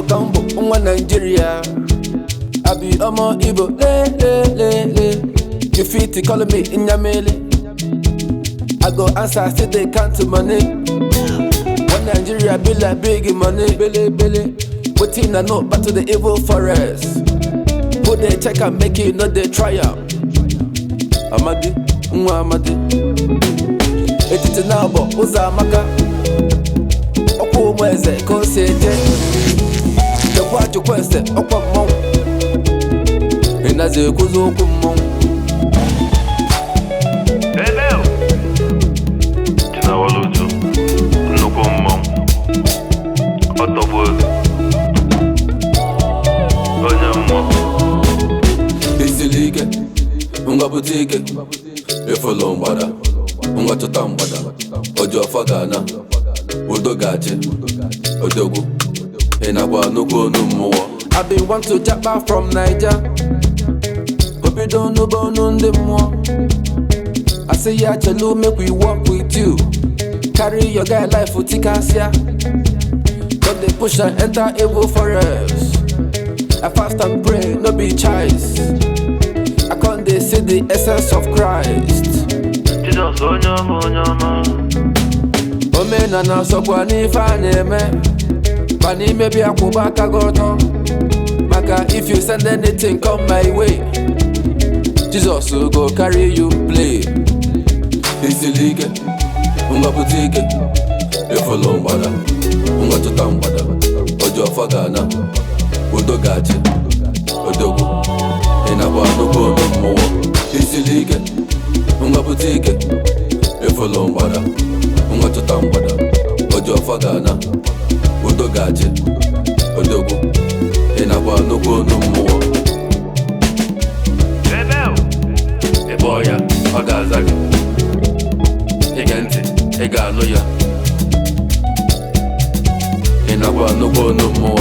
Kambo, one Nigeria. I be Omo Igbo, You fit to call me in your mail. I go answer, say they count money. One Nigeria be like big money, Billy. But in a note back to the evil forest. Put the check and make it, not the trial. Amadi, Amadi. It's now, but Uzamaka. Opo mweze, ko seje. The watch you question, Opa Mom. And as a kuzo kumon. Hello. Tinawaluju. No kumon. Otobo. Onyamo. Isilike. Unga butike. Efolo mbada. Unga chotambada. Ojo fagana. Udo gache. Odogu. Enagwa nuko numo. I been want to jump out from Niger. Hope you don't know about none them more. I say yeah, chalo, make we walk with you. Carry your guy life for Tikasia. But they push and enter evil forest. I fast and pray, no be choice. I can't they see the essence of Christ. Jesus, onyama. Omena na sokwa ni fane me. Bani maybe a kubaka goto. Maka if you send anything come my way. Jesus will go carry you play. Isilike, unga butike. Efolo mbada, unga tutambada. Ojo fagana, udo gache. Odogu, enagwa nuko numo. Isilike, unga butike. Efolo mbada, unga tutambada. Ojo fagana, udo gache. Odogu, enagwa nuko numo. Boya, Ogazaki. Egente, Eganoya. Enagwa nuko numo.